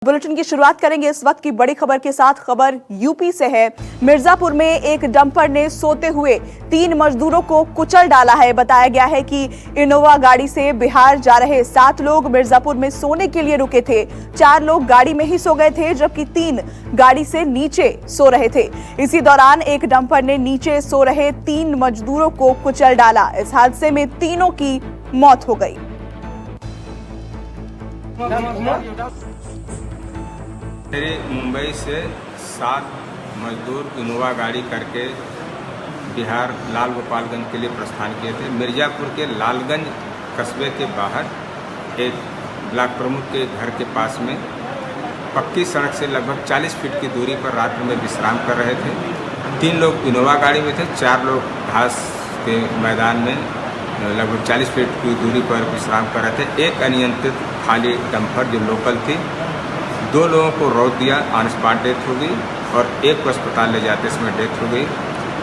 Bulletin की शुरुआत करेंगे इस वक्त की बड़ी खबर के साथ। खबर यूपी से है। मिर्जापुर में एक डंपर ने सोते हुए 3 मजदूरों को कुचल डाला है। बताया गया है कि इनोवा गाड़ी से बिहार जा रहे 7 लोग मिर्जापुर में सोने के लिए रुके थे। 4 लोग गाड़ी में ही सो गए थे, जबकि 3 गाड़ी से नीचे सो रहे थे। इसी दौरान एक डंपर ने नीचे सो रहे 3 मजदूरों को कुचल डाला। इस हादसे में तीनों की मौत हो गई। मुंबई से 7 मजदूर इनोवा गाड़ी करके बिहार लाल गोपालगंज के लिए प्रस्थान किए थे। मिर्जापुर के लालगंज कस्बे के बाहर एक ब्लॉक प्रमुख के घर के पास में पक्की सड़क से लगभग 40 फीट की दूरी पर रात में विश्राम कर रहे थे। 3 लोग इनोवा गाड़ी में थे, 4 लोग घास के मैदान में लगभग 40 फीट की दूरी पर विश्राम कर रहे थे। एक अनियंत्रित खाली डंपर जो लोकल थी 2 लोगों को रौंद दिया, ऑन स्पॉट डेथ हो गई और एक को अस्पताल ले जाते समय डेथ हो गई।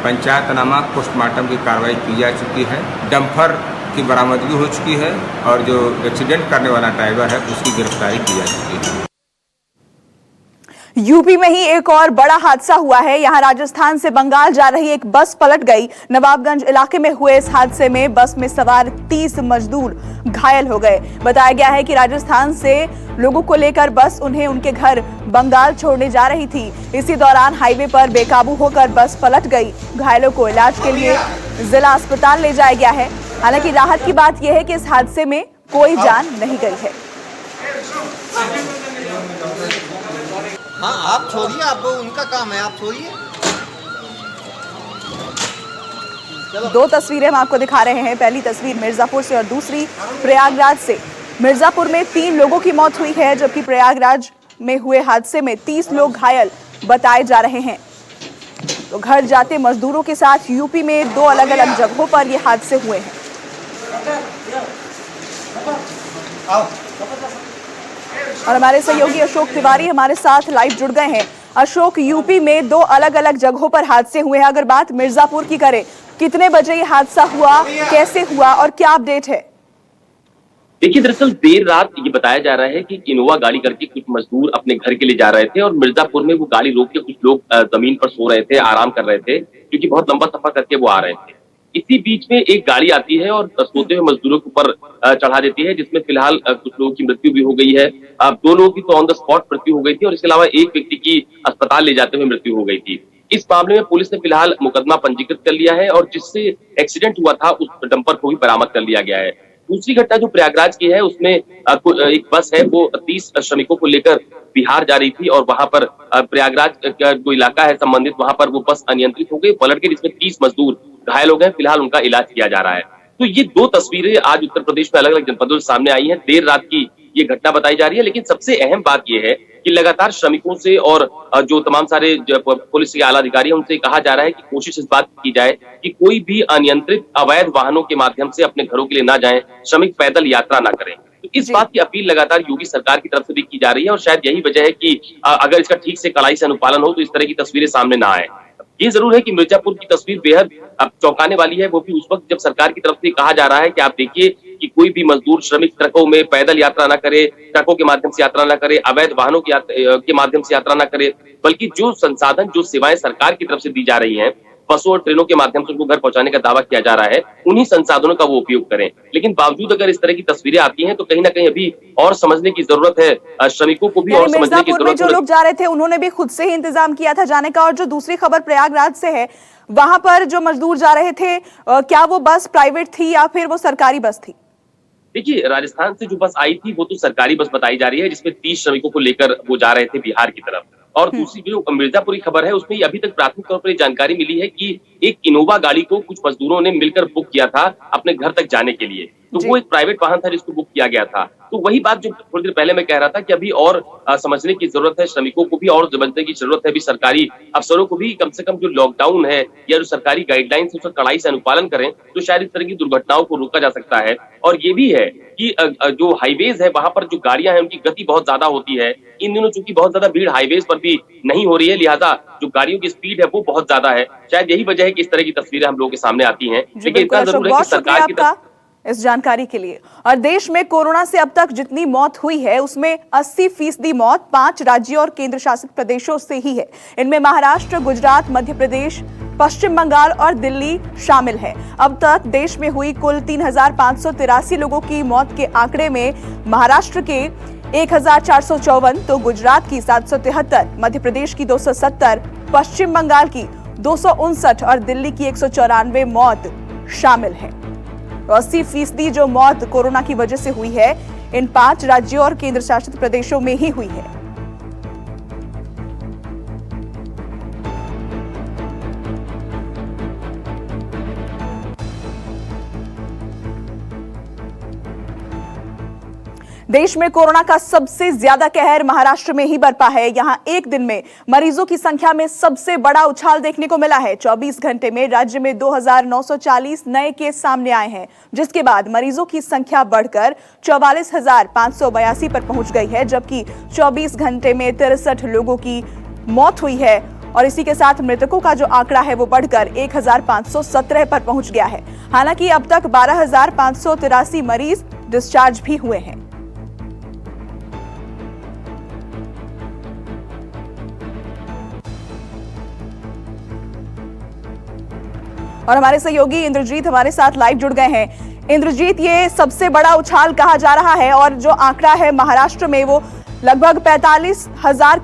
पंचायतनामा पोस्टमार्टम की कार्रवाई की जा चुकी है। डंपर की बरामदगी हो चुकी है और जो एक्सीडेंट करने वाला ड्राइवर है उसकी गिरफ्तारी की जा चुकी है। यूपी में ही एक और बड़ा हादसा हुआ है। यहां राजस्थान से बंगाल जा रही एक बस पलट गई। नवाबगंज इलाके में हुए इस हादसे में बस में सवार 30 मजदूर घायल हो गए। बताया गया है कि राजस्थान से लोगों को लेकर बस उन्हें उनके घर बंगाल छोड़ने जा रही थी। इसी दौरान हाईवे पर बेकाबू होकर बस पलट गई। घायलों को इलाज के लिए जिला अस्पताल ले जाया गया है। हालांकि राहत की बात यह है कि इस हादसे में कोई जान नहीं गई है। हाँ, आप छोड़िए, आप उनका काम है, आप छोड़िए। 2 तस्वीरें हम आपको दिखा रहे हैं। पहली तस्वीर मिर्जापुर से और दूसरी प्रयागराज से। मिर्जापुर में 3 लोगों की मौत हुई है, जबकि प्रयागराज में हुए हादसे में 30 लोग घायल बताए जा रहे हैं। तो घर जाते मजदूरों के साथ यूपी में 2 अलग-अलग जगहों पर ये हादसे हुए हैं। और हमारे सहयोगी अशोक तिवारी हमारे साथ लाइव जुड़ गए हैं। अशोक, यूपी में 2 अलग-अलग जगहों पर हादसे हुए हैं। अगर बात मिर्जापुर की करें, कितने बजे ये हादसा हुआ, कैसे हुआ और क्या अपडेट है? देखिए, दरअसल देर रात ये बताया जा रहा है कि इनोवा गाड़ी करके कुछ मजदूर अपने घर के लिए जा रहे थे और मिर्जापुर में वो गाड़ी रोक के कुछ लोग जमीन पर सो रहे थे, आराम कर रहे थे, क्योंकि बहुत लंबा सफर करके वो आ रहे थे। इसी बीच में एक गाड़ी आती है और सोते हुए मजदूरों के ऊपर चढ़ा देती है, जिसमें फिलहाल कुछ लोगों की मृत्यु भी हो गई है। 2 लोगों की तो ऑन द स्पॉट मृत्यु हो गई थी और इसके अलावा एक व्यक्ति की अस्पताल ले जाते हुए मृत्यु हो गई थी। इस मामले में पुलिस ने फिलहाल मुकदमा पंजीकृत कर लिया है और जिससे एक्सीडेंट हुआ था उस डंपर को भी बरामद कर लिया गया है। दूसरी घटना जो प्रयागराज की है, उसमें एक बस है, वो 30 श्रमिकों को लेकर बिहार जा रही थी और वहां पर प्रयागराज का जो इलाका है संबंधित, वहां पर वो बस अनियंत्रित हो गई, पलट गई, जिसमें 30 मजदूर घायल हो गए। फिलहाल उनका इलाज किया जा रहा है। तो ये 2 तस्वीरें आज उत्तर प्रदेश में अलग अलग जनपदों से सामने आई हैं। देर रात की ये घटना बताई जा रही है, लेकिन सबसे अहम बात यह है कि लगातार श्रमिकों से और जो तमाम सारे पुलिस के आला अधिकारी हैं उनसे कहा जा रहा है कि कोशिश इस बात की जाए कि कोई भी अनियंत्रित अवैध वाहनों के माध्यम से अपने घरों के लिए ना जाएं, श्रमिक पैदल यात्रा ना करें। तो इस बात की अपील लगातार योगी सरकार की तरफ से भी की जा रही है और शायद यही वजह है कि अगर इसका ठीक से कड़ाई से अनुपालन हो तो इस तरह की तस्वीरें सामने ना आए। ये जरूर है कि मिर्जापुर की तस्वीर बेहद चौंकाने वाली है, वो भी उस वक्त जब सरकार की तरफ से कहा जा रहा है कि आप देखिए कि कोई भी मजदूर श्रमिक ट्रकों में पैदल यात्रा ना करे, ट्रकों के माध्यम से यात्रा ना करे, अवैध वाहनों के माध्यम से यात्रा ना करे, बल्कि जो संसाधन, जो सेवाएं सरकार की तरफ से दी जा रही हैं, बसों और ट्रेनों के माध्यम से उनको घर पहुंचाने का दावा किया जा रहा है, उन्हीं संसाधनों का वो उपयोग करें। लेकिन बावजूद अगर इस तरह की तस्वीरें आती हैं तो कहीं ना कहीं अभी और समझने की जरूरत है, श्रमिकों को भी और समझने की जरूरत है। जो लोग जा रहे थे उन्होंने भी खुद से ही इंतजाम किया था जाने का। और जो दूसरी खबर प्रयागराज से है, वहां पर जो मजदूर जा रहे थे, क्या वो बस प्राइवेट थी या फिर वो सरकारी बस थी? देखिए, राजस्थान से जो बस आई थी वो तो सरकारी बस बताई जा रही है, जिसमें 30 श्रमिकों को लेकर वो जा रहे थे बिहार की तरफ। और दूसरी जो मिर्जापुर की खबर है, उसमें अभी तक प्राथमिक तौर पर जानकारी मिली है कि एक इनोवा गाड़ी को कुछ मजदूरों ने मिलकर बुक किया था अपने घर तक जाने के लिए। तो वो एक प्राइवेट वाहन था जिसको बुक किया गया था। तो वही बात जो थोड़ी देर पहले मैं कह रहा था कि अभी और समझने की जरूरत है, श्रमिकों को भी और समझने की जरूरत है, भी सरकारी अफसरों को भी कम से कम जो लॉकडाउन है या जो सरकारी गाइडलाइंस है उसका कड़ाई से अनुपालन करें, तो शायद इस तरह की दुर्घटनाओं को रोका जा सकता है। और ये भी है कि जो हाईवेज है वहां पर जो गाड़ियां हैं उनकी गति बहुत ज्यादा होती है। इन दिनों चूंकि बहुत ज्यादा भीड़ हाईवेज पर भी नहीं हो रही है, लिहाजा जो गाड़ियों की स्पीड है वो बहुत ज्यादा है। शायद यही वजह है कि इस तरह की तस्वीरें हम लोगों के सामने आती हैं। लेकिन इतना जरूर है कि सरकार की तरफ इस जानकारी के लिए। और देश में कोरोना से अब तक जितनी मौत हुई है उसमें 80% मौत 5 राज्यों और केंद्र शासित प्रदेशों से ही है। इनमें महाराष्ट्र, गुजरात, मध्य प्रदेश, पश्चिम बंगाल और दिल्ली शामिल है। अब तक देश में हुई कुल 3,583 लोगों की मौत के आंकड़े में महाराष्ट्र के 1,454, तो गुजरात की 773, मध्य प्रदेश की 270, पश्चिम बंगाल की 259 और दिल्ली की 194 मौत शामिल है। 80% जो मौत कोरोना की वजह से हुई है इन 5 राज्यों और केंद्र शासित प्रदेशों में ही हुई है। देश में कोरोना का सबसे ज्यादा कहर महाराष्ट्र में ही बरपा है। यहां एक दिन में मरीजों की संख्या में सबसे बड़ा उछाल देखने को मिला है। 24 घंटे में राज्य में 2,940 नए केस सामने आए हैं, जिसके बाद मरीजों की संख्या बढ़कर 44,582 पर पहुंच गई है, जबकि 24 घंटे में 63 लोगों की मौत हुई है और इसी के साथ मृतकों का जो आंकड़ा है वो बढ़कर 1,517 पर पहुंच गया है। हालांकि अब तक 12,583 मरीज डिस्चार्ज भी हुए हैं। और हमारे सहयोगी इंद्रजीत हमारे साथ लाइव जुड़ गए हैं। इंद्रजीत, ये सबसे बड़ा उछाल कहा जा रहा है और जो आंकड़ा है महाराष्ट्र में वो लगभग 45,000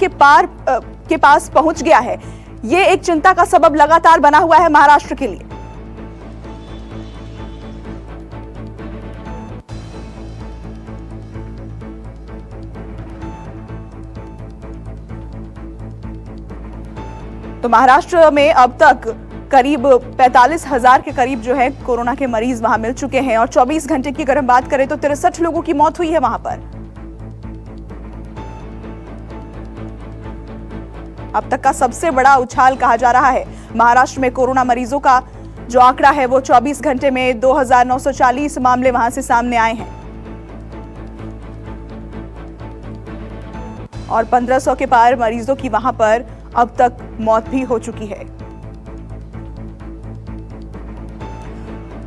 के पास पहुंच गया है। ये एक चिंता का सबब लगातार बना हुआ है महाराष्ट्र के लिए। तो महाराष्ट्र में अब तक करीब 45,000 के करीब जो है कोरोना के मरीज वहां मिल चुके हैं और 24 घंटे की अगर हम बात करें तो 63 लोगों की मौत हुई है वहां पर। अब तक का सबसे बड़ा उछाल कहा जा रहा है महाराष्ट्र में कोरोना मरीजों का जो आंकड़ा है वो 24 घंटे में 2,940 मामले वहां से सामने आए हैं और 1,500 के पार मरीजों की वहां पर अब तक मौत भी हो चुकी है।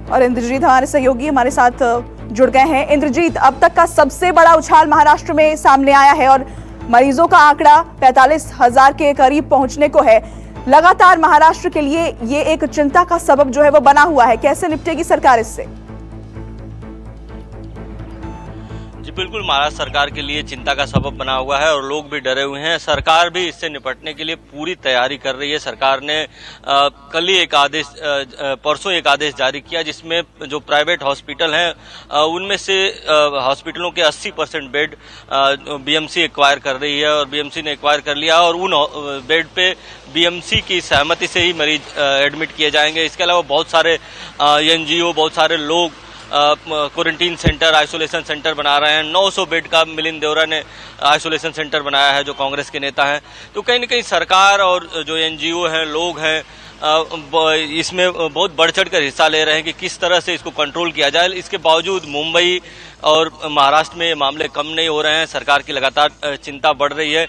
और इंद्रजीत हमारे सहयोगी हमारे साथ जुड़ गए हैं। इंद्रजीत, अब तक का सबसे बड़ा उछाल महाराष्ट्र में सामने आया है और मरीजों का आंकड़ा 45,000 के करीब पहुंचने को है। लगातार महाराष्ट्र के लिए ये एक चिंता का सबब जो है वो बना हुआ है। कैसे निपटेगी सरकार इससे? जी बिल्कुल, महाराष्ट्र सरकार के लिए चिंता का सबब बना हुआ है और लोग भी डरे हुए हैं। सरकार भी इससे निपटने के लिए पूरी तैयारी कर रही है। सरकार ने कल ही परसों एक आदेश जारी किया जिसमें जो प्राइवेट हॉस्पिटल हैं उनमें से हॉस्पिटलों के 80% बेड बीएमसी एक्वायर कर रही है और बीएमसी ने एक्वायर कर लिया और उन बेड पे बीएमसी की सहमति से ही मरीज एडमिट किए जाएंगे। इसके अलावा बहुत सारे एनजीओ, बहुत सारे लोग क्वारंटीन सेंटर, आइसोलेशन सेंटर बना रहे हैं। 900 बेड का मिलिंद देवरा ने आइसोलेशन सेंटर बनाया है, जो कांग्रेस के नेता हैं। तो कहीं न कहीं सरकार और जो एनजीओ हैं, लोग हैं, इसमें बहुत बढ़ चढ़ कर हिस्सा ले रहे हैं कि किस तरह से इसको कंट्रोल किया जाए। इसके बावजूद मुंबई और महाराष्ट्र में मामले कम नहीं हो रहे हैं। सरकार की लगातार चिंता बढ़ रही है।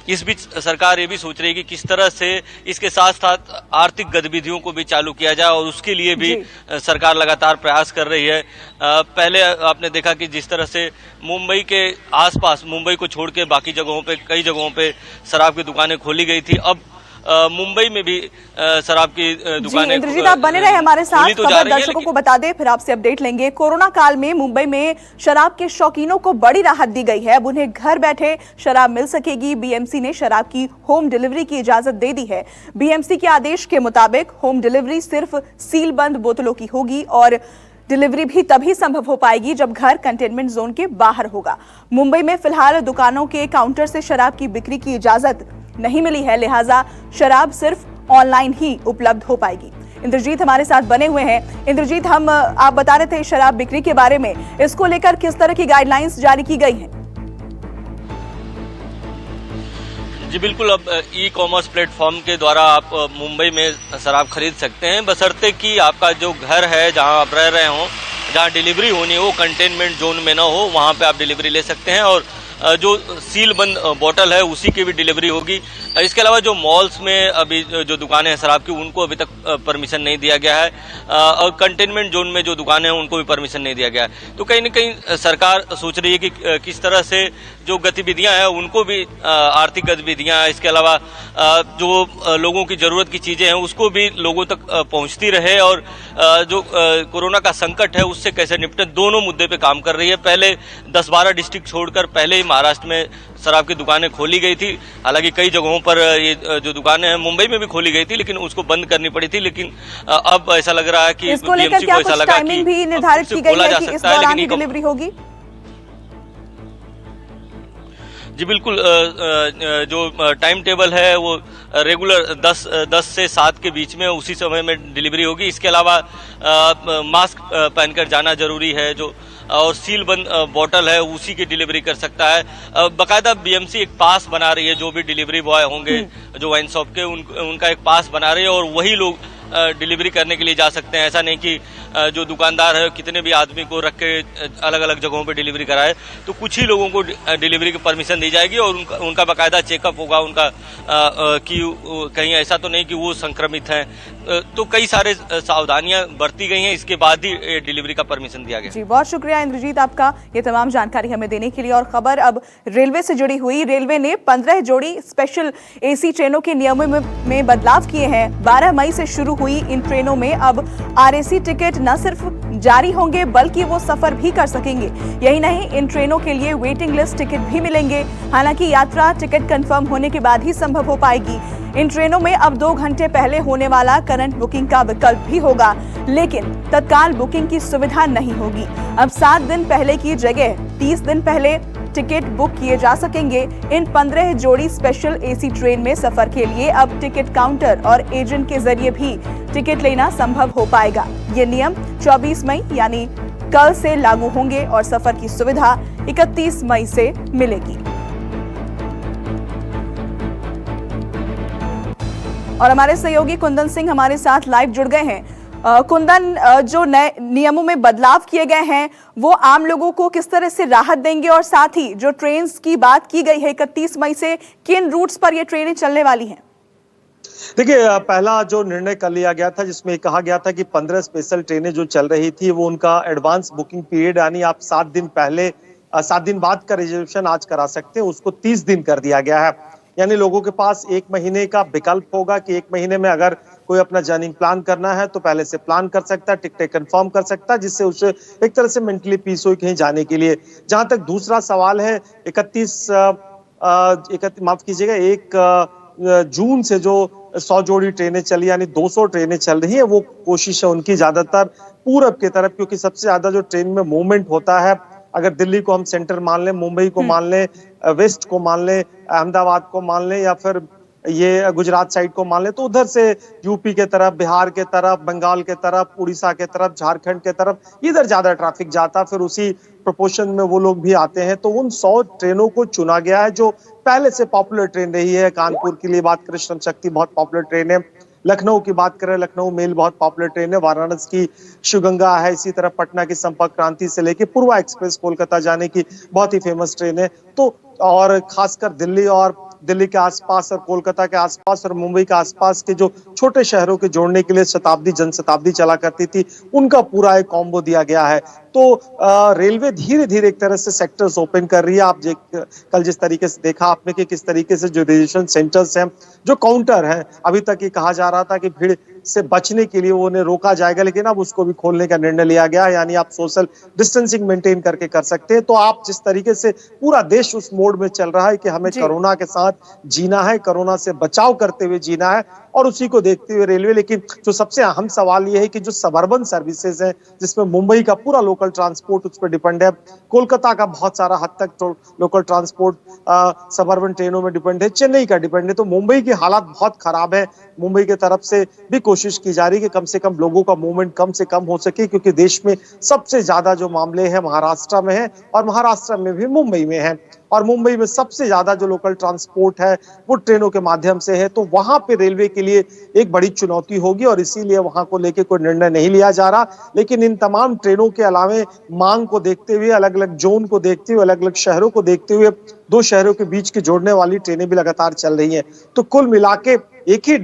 इस बीच सरकार ये भी सोच रही है कि किस तरह से इसके साथ साथ आर्थिक गतिविधियों को भी चालू किया जाए और उसके लिए भी सरकार लगातार प्रयास कर रही है। पहले आपने देखा कि जिस तरह से मुंबई के आसपास, मुंबई को छोड़ के बाकी जगहों पे, कई जगहों पे शराब की दुकानें खोली गई थी। अब मुंबई में भी शराब की दुकानें। इंद्रजीत, आप बने रहे हमारे साथ। खबर दर्शकों को बता दें, फिर आपसे अपडेट लेंगे। कोरोना काल में मुंबई में शराब के शौकीनों को बड़ी राहत दी गई है। अब उन्हें घर बैठे शराब मिल सकेगी। बीएमसी ने शराब की होम डिलीवरी की इजाजत दे दी है। बीएमसी के आदेश के मुताबिक होम डिलीवरी सिर्फ सील बंद बोतलों की होगी और डिलीवरी भी तभी संभव हो पाएगी जब घर कंटेनमेंट जोन के बाहर होगा। मुंबई में फिलहाल दुकानों के काउंटर से शराब की बिक्री की इजाजत नहीं मिली है, लिहाजा शराब सिर्फ ऑनलाइन ही उपलब्ध हो पाएगी। इंद्रजीत हमारे साथ बने हुए हैं। इंद्रजीत, आप बता रहे थे शराब बिक्री के बारे में, इसको लेकर किस तरह की गाइडलाइंस जारी की गई हैं? जी बिल्कुल, अब ई कॉमर्स प्लेटफॉर्म के द्वारा आप मुंबई में शराब खरीद सकते हैं, बशर्ते कि आपका जो घर है जहां आप रह रहे हों, जहां डिलीवरी होनी हो कंटेनमेंट जोन में ना हो, वहां पे आप डिलीवरी ले सकते हैं और जो सील बंद बोतल है उसी की भी डिलीवरी होगी। इसके अलावा जो मॉल्स में अभी जो दुकानें हैं शराब की, उनको अभी तक परमिशन नहीं दिया गया है और कंटेनमेंट जोन में जो दुकानें हैं उनको भी परमिशन नहीं दिया गया है। तो कहीं न कहीं सरकार सोच रही है कि किस तरह से जो गतिविधियां हैं उनको भी, आर्थिक गतिविधियां, इसके अलावा जो लोगों की जरूरत की चीजें हैं उसको भी लोगों तक पहुंचती रहे और जो कोरोना का संकट है उससे कैसे निपटे, दोनों मुद्दे पे काम कर रही है। पहले 10-12 डिस्ट्रिक्ट छोड़कर पहले ही महाराष्ट्र में शराब की दुकानें खोली गई थी। हालांकि कई जगहों पर ये जो दुकानें हैं मुंबई में भी खोली गई थी, लेकिन उसको बंद करनी पड़ी थी। लेकिन अब ऐसा लग रहा है कि इसको लेकर क्या कुछ टाइमिंग भी निर्धारित की गई है कि इस दौरान ही डिलीवरी होगी? जी बिल्कुल, जो टाइम टेबल है वो रेगुलर 10 से 7 के बीच में उसी समय में डिलीवरी होगी। इसके अलावा मास्क पहनकर जाना जरूरी है, जो और सील बंद बोतल है उसी की डिलीवरी कर सकता है। बाकायदा बीएमसी एक पास बना रही है, जो भी डिलीवरी बॉय होंगे जो वाइन शॉप के उनका एक पास बना रही है और वही लोग डिलीवरी करने के लिए जा सकते हैं। ऐसा नहीं कि जो दुकानदार है कितने भी आदमी को रख के अलग अलग जगहों पे डिलीवरी कराए, तो कुछ ही लोगों को डिलीवरी की परमिशन दी जाएगी और उनका बाकायदा चेकअप होगा उनका कि कहीं ऐसा तो नहीं कि वो संक्रमित हैं। तो कई सारे सावधानियां बरती गई हैं, इसके बाद ही डिलीवरी का परमिशन दिया गया। जी, बहुत शुक्रिया इंद्रजीत आपका ये तमाम जानकारी हमें देने के लिए। और खबर अब रेलवे से जुड़ी हुई। रेलवे ने 15 जोड़ी स्पेशल एसी ट्रेनों के नियमों में बदलाव किए हैं। 12 मई से शुरू हुई इन ट्रेनों में अब आरएसी टिकट न सिर्फ जारी होंगे बल्कि वो सफर भी कर सकेंगे। यही नहीं, इन ट्रेनों के लिए वेटिंग लिस्ट टिकट भी मिलेंगे। हालांकि यात्रा टिकट कंफर्म होने के बाद ही संभव हो पाएगी। इन ट्रेनों में अब 2 घंटे पहले होने वाला करंट बुकिंग का विकल्प भी होगा, लेकिन तत्काल बुकिंग की सुविधा नहीं होगी। अब 7 दिन पहले की जगह 30 दिन पहले टिकट बुक किए जा सकेंगे। इन 15 जोड़ी स्पेशल एसी ट्रेन में सफर के लिए अब टिकट काउंटर और एजेंट के जरिए भी टिकट लेना संभव हो पाएगा। ये नियम 24 मई यानी कल से लागू होंगे और सफर की सुविधा 31 मई से मिलेगी। और हमारे सहयोगी कुंदन सिंह हमारे साथ लाइव जुड़ गए हैं। कुंदन, जो नए नियमों में बदलाव किए गए हैं वो आम लोगों को किस तरह से राहत देंगे, और साथ ही जो ट्रेन की बात की गई है 31 मई से, किन रूट्स पर ये ट्रेनें चलने वाली हैं? देखिए, पहला जो निर्णय कर लिया गया था जिसमें कहा गया था कि 15 स्पेशल ट्रेनें जो चल रही थी वो उनका एडवांस बुकिंग पीरियड यानी आप 7 दिन पहले 7 दिन बाद का रिजर्वेशन आज करा सकते हैं, उसको 30 दिन कर दिया गया है। यानी लोगों के पास 1 महीने का विकल्प होगा कि 1 महीने में अगर कोई अपना जर्नी प्लान करना है तो पहले से प्लान कर सकता है, टिकटें कंफर्म कर सकता है, जिससे उसे एक तरह से मेंटली पीस हो कहीं जाने के लिए। जहां तक दूसरा सवाल है, 1 जून से जो 100 जोड़ी ट्रेनें चली यानी 200 ट्रेनें चल रही है, वो कोशिश है उनकी ज्यादातर पूरब की तरफ, क्योंकि सबसे ज्यादा जो ट्रेन में मूवमेंट होता है, अगर दिल्ली को हम सेंटर मान लें, मुंबई को मान लें, वेस्ट को मान लें, अहमदाबाद को मान लें या फिर ये गुजरात साइड को मान लें, तो उधर से यूपी के तरफ, बिहार के तरफ, बंगाल के तरफ, उड़ीसा के तरफ, झारखंड के तरफ, इधर ज्यादा ट्रैफिक जाता, फिर उसी प्रोपोर्शन में वो लोग भी आते हैं। तो उन 100 ट्रेनों को चुना गया है जो पहले से पॉपुलर ट्रेन रही है। कानपुर के लिए बात करें, श्रम शक्ति बहुत पॉपुलर ट्रेन है। लखनऊ की बात करें, लखनऊ मेल बहुत पॉपुलर ट्रेन है। वाराणसी की शिवगंगा है, इसी तरह पटना की संपर्क क्रांति से लेके पूर्वा एक्सप्रेस कोलकाता जाने की बहुत ही फेमस ट्रेन है। तो और खासकर दिल्ली के आसपास और कोलकाता के आसपास और मुंबई के आसपास के जो छोटे शहरों के जोड़ने के लिए शताब्दी जनशताब्दी चला करती थी, उनका पूरा एक कॉम्बो दिया गया है। तो रेलवे धीरे धीरे एक तरह से सेक्टर्स ओपन कर रही है। आप कल जिस तरीके से देखा आपने कि किस तरीके से जो रिजर्वेशन सेंटर्स हैं, जो काउंटर हैं, अभी तक ये कहा जा रहा था कि भीड़ से बचने के लिए वो उन्हें रोका जाएगा, लेकिन अब उसको भी खोलने का निर्णय लिया गया है। यानी आप सोशल डिस्टेंसिंग मेंटेन करके कर सकते हैं। तो आप जिस तरीके से पूरा देश उस मोड में चल रहा है कि हमें कोरोना के साथ जीना है, कोरोना से बचाव करते हुए जीना है, और उसी को देखते हुए रेलवे, लेकिन जो सबसे अहम सवाल ये है कि जो सबअर्बन सर्विसेज हैं, जिसमें मुंबई का पूरा लोकल ट्रांसपोर्ट उस पर डिपेंड है, कोलकाता का बहुत सारा हद तक लोकल ट्रांसपोर्ट सबअर्बन ट्रेनों में डिपेंड है, चेन्नई का डिपेंड है। तो मुंबई की हालात बहुत खराब है। मुंबई की तरफ से भी कोशिश की जा रही है कि कम से कम लोगों का मूवमेंट कम से कम हो सके, क्योंकि देश में सबसे ज्यादा जो मामले हैं महाराष्ट्र में है और महाराष्ट्र में भी मुंबई में है। और मुंबई में सबसे ज्यादा जो लोकल ट्रांसपोर्ट है वो ट्रेनों के माध्यम से है, तो वहां पे रेलवे के लिए एक बड़ी चुनौती होगी और इसीलिए वहां को लेके कोई निर्णय नहीं लिया जा रहा। लेकिन इन तमाम ट्रेनों के अलावे मांग को देखते हुए, अलग अलग जोन को देखते हुए, अलग अलग शहरों को देखते हुए दो शहरों के बीच की जोड़ने वाली ट्रेनें भी लगातार चल रही हैं। तो कुल मिला के एक ही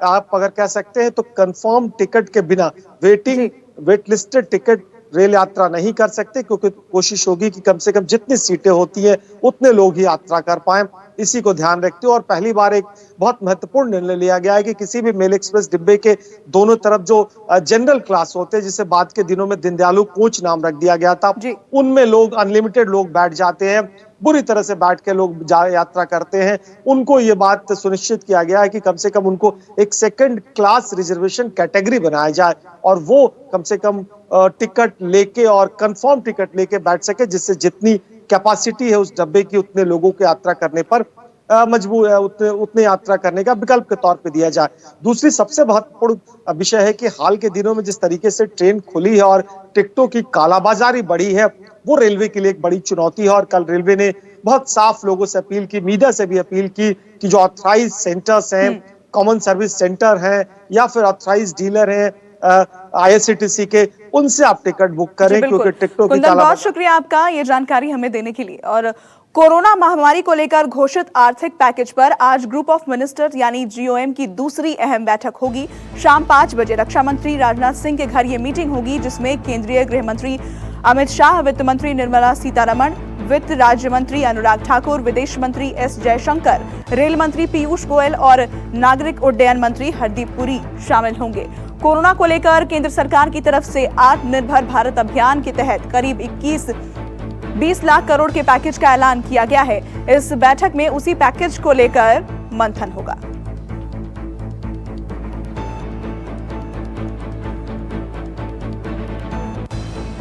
आप अगर कह सकते हैं तो कंफर्म टिकट के बिना वेट लिस्टेड टिकट रेल यात्रा नहीं कर सकते, क्योंकि कोशिश होगी कि कम से कम जितनी सीटें होती हैं उतने लोग ही यात्रा कर पाए। इसी को ध्यान रखते हुए और पहली बार एक बहुत महत्वपूर्ण निर्णय लिया गया है कि किसी भी मेल एक्सप्रेस डिब्बे के दोनों तरफ जो जनरल क्लास होते हैं, जिसे बाद के दिनों में दीनदयालु कोच नाम रख दिया गया था, उनमें लोग अनलिमिटेड लोग बैठ जाते हैं, बुरी तरह से बैठ के लोग यात्रा करते हैं। उनको ये बात सुनिश्चित किया गया है कि कम से कम उनको एक सेकंड क्लास रिजर्वेशन कैटेगरी बनाया जाए और वो कम से कम टिकट लेके और कंफर्म टिकट लेके बैठ सके, जिससे जितनी कैपेसिटी है उस डब्बे की उतने लोगों को यात्रा करने पर मजबूर है, उतने यात्रा करने का विकल्प के तौर पे दिया जाए। दूसरी सबसे महत्वपूर्ण विषय है कि हाल के दिनों में जिस तरीके से ट्रेन खुली है और टिकटों की कालाबाजारी बढ़ी है, वो रेलवे के लिए एक बड़ी चुनौती है। और कल रेलवे ने बहुत साफ लोगों से अपील की, मीडिया से भी अपील की कि जो ऑथराइज सेंटर्स हैं, कॉमन सर्विस सेंटर हैं या फिर ऑथराइज डीलर हैं IRCTC के, उनसे आप टिकट बुक करें, क्योंकि टिकटों की बहुत शुक्रिया आपका ये जानकारी हमें देने के लिए। और कोरोना महामारी को लेकर घोषित आर्थिक पैकेज पर आज ग्रुप ऑफ मिनिस्टर्स यानी GOM की दूसरी अहम बैठक होगी। शाम 5 बजे रक्षा मंत्री राजनाथ सिंह के घर ये मीटिंग होगी, जिसमें केंद्रीय गृह मंत्री अमित शाह, वित्त मंत्री निर्मला सीतारमण, वित्त राज्य मंत्री अनुराग ठाकुर, विदेश मंत्री S जयशंकर, रेल मंत्री पीयूष गोयल और नागरिक उड्डयन मंत्री हरदीप पुरी शामिल होंगे। कोरोना को लेकर केंद्र सरकार की तरफ से आत्मनिर्भर भारत अभियान के तहत करीब 20 लाख करोड़ के पैकेज का ऐलान किया गया है। इस बैठक में उसी पैकेज को लेकर मंथन होगा।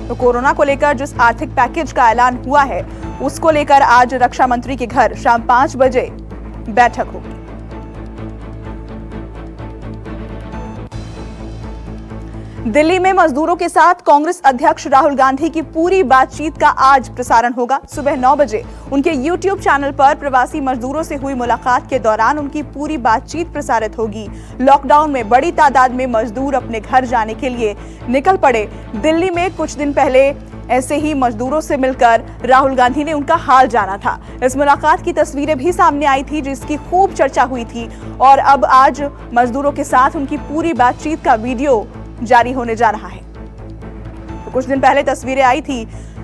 तो कोरोना को लेकर जिस आर्थिक पैकेज का ऐलान हुआ है, उसको लेकर आज रक्षा मंत्री के घर शाम 5 बजे बैठक होगी। दिल्ली में मजदूरों के साथ कांग्रेस अध्यक्ष राहुल गांधी की पूरी बातचीत का आज प्रसारण होगा। सुबह 9 बजे उनके YouTube चैनल पर प्रवासी मजदूरों से हुई मुलाकात के दौरान उनकी पूरी बातचीत प्रसारित होगी। लॉकडाउन में बड़ी तादाद में मजदूर अपने घर जाने के लिए निकल पड़े। दिल्ली में कुछ दिन पहले ऐसे ही मजदूरों से मिलकर राहुल गांधी ने उनका हाल जाना था। इस मुलाकात की तस्वीरें भी सामने आई थी, जिसकी खूब चर्चा हुई थी और अब आज मजदूरों के साथ उनकी पूरी बातचीत का वीडियो जारी होने जा रहा है। तो कुछ दिन पहले तस्वीरें आई थी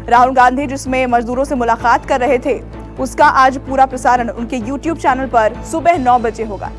राहुल गांधी जिसमें मजदूरों से मुलाकात कर रहे थे, उसका आज पूरा प्रसारण उनके YouTube चैनल पर सुबह 9 बजे होगा।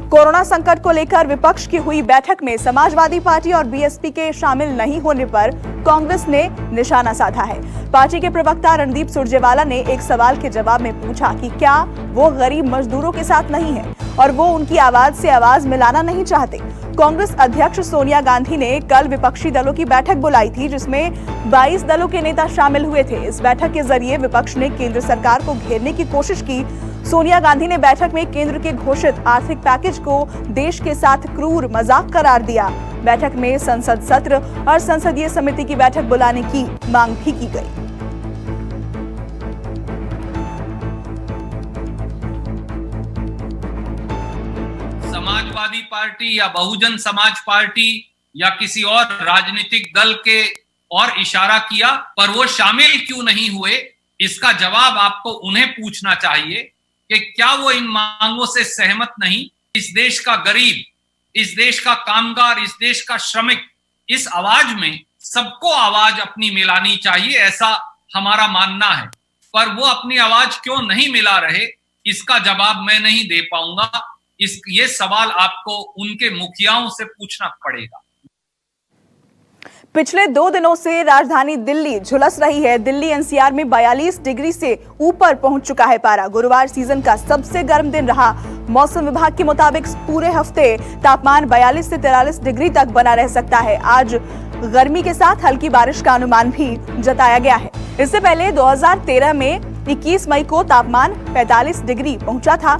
कोरोना संकट को लेकर विपक्ष की हुई बैठक में समाजवादी पार्टी और BSP के शामिल नहीं होने पर कांग्रेस ने निशाना साधा है। पार्टी के प्रवक्ता रणदीप सुरजेवाला ने एक सवाल के जवाब में पूछा कि क्या वो गरीब मजदूरों के साथ नहीं है और वो उनकी आवाज से आवाज मिलाना नहीं चाहते। कांग्रेस अध्यक्ष सोनिया गांधी ने कल विपक्षी दलों की बैठक बुलाई थी, जिसमें 22 दलों के नेता शामिल हुए थे। इस बैठक के जरिए विपक्ष ने केंद्र सरकार को घेरने की कोशिश की। सोनिया गांधी ने बैठक में केंद्र के घोषित आर्थिक पैकेज को देश के साथ क्रूर मजाक करार दिया। बैठक में संसद सत्र और संसदीय समिति की बैठक बुलाने की मांग भी की गई। समाजवादी पार्टी या बहुजन समाज पार्टी या किसी और राजनीतिक दल के और इशारा किया, पर वो शामिल क्यों नहीं हुए, इसका जवाब आपको उन्हें पूछना चाहिए कि क्या वो इन मांगों से सहमत नहीं। इस देश का गरीब, इस देश का कामगार, इस देश का श्रमिक, इस आवाज में सबको आवाज अपनी मिलानी चाहिए, ऐसा हमारा मानना है। पर वो अपनी आवाज क्यों नहीं मिला रहे, इसका जवाब मैं नहीं दे पाऊंगा। ये सवाल आपको उनके मुखियाओं से पूछना पड़ेगा। पिछले 2 दिनों से राजधानी दिल्ली झुलस रही है। दिल्ली NCR में 42 डिग्री से ऊपर पहुंच चुका है पारा। गुरुवार सीजन का सबसे गर्म दिन रहा। मौसम विभाग के मुताबिक पूरे हफ्ते तापमान 42 से 43 डिग्री तक बना रह सकता है। आज गर्मी के साथ हल्की बारिश का अनुमान भी जताया गया है। इससे पहले 2013 में 21 मई को तापमान 45 डिग्री पहुंचा था।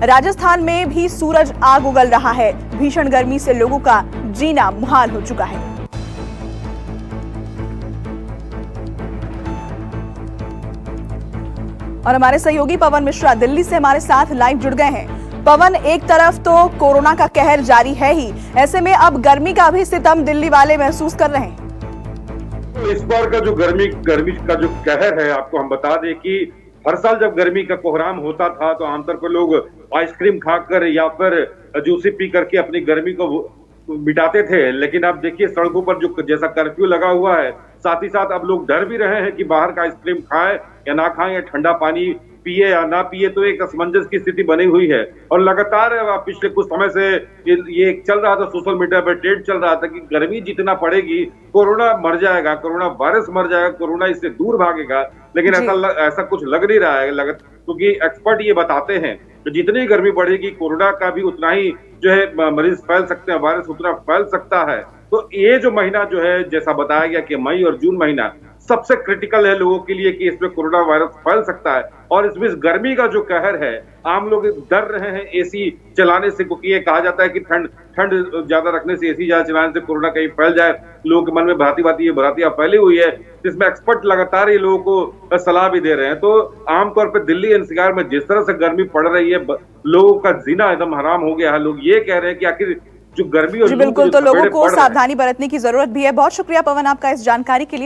राजस्थान में भी सूरज आग उगल रहा है। भीषण गर्मी से लोगों का जीना मुहाल हो चुका है। और हमारे सहयोगी पवन मिश्रा दिल्ली से हमारे साथ लाइव जुड़ गए हैं। पवन, एक तरफ तो कोरोना का कहर जारी है ही, ऐसे में अब गर्मी का भी सितम दिल्ली वाले महसूस कर रहे हैं। तो इस बार का जो गर्मी का जो कहर है, आपको हम बता दें कि हर साल जब गर्मी का कोहराम होता था तो आमतौर पर लोग आइसक्रीम खाकर या फिर जूसी पी करके अपनी गर्मी को मिटाते थे। लेकिन अब देखिए सड़कों पर जो जैसा कर्फ्यू लगा हुआ है, साथ ही साथ अब लोग डर भी रहे हैं कि बाहर का आइसक्रीम खाएं या ना खाएं, या ठंडा पानी पिए या ना पिए। तो एक असमंजस की स्थिति बनी हुई है और लगातार पिछले कुछ समय से ये चल रहा था, सोशल मीडिया पर ट्रेंड चल रहा था कि गर्मी जितना पड़ेगी कोरोना मर जाएगा, कोरोना वायरस मर जाएगा, कोरोना इससे दूर भागेगा। लेकिन ऐसा कुछ लग नहीं रहा है, क्योंकि एक्सपर्ट ये बताते हैं कि जितनी गर्मी बढ़ेगी कोरोना का भी उतना ही जो है मरीज फैल सकते हैं, वायरस उतना फैल सकता है। तो ये जो महीना जो है, जैसा बताया गया कि मई और जून महीना सबसे क्रिटिकल है लोगों के लिए कि इसमें कोरोना वायरस फैल सकता है। और इसमें इस गर्मी का जो कहर है, आम लोग डर रहे हैं एसी चलाने से, क्योंकि ये कहा जाता है कि ठंड ज्यादा रखने से, एसी ज्यादा चलाने से कोरोना कहीं फैल जाए। लोगों के मन में भ्रांतियां फैली हुई है, जिसमें एक्सपर्ट लगातार ये लोगों को सलाह भी दे रहे हैं। तो आमतौर पर दिल्ली एनसीआर में जिस तरह से गर्मी पड़ रही है, लोगों का जीना एकदम हराम हो गया है। लोग ये कह रहे हैं कि आखिर जो गर्मी और जी बिल्कुल, तो लोगों को सावधानी बरतने की जरूरत भी है। बहुत शुक्रिया पवन आपका इस जानकारी के लिए।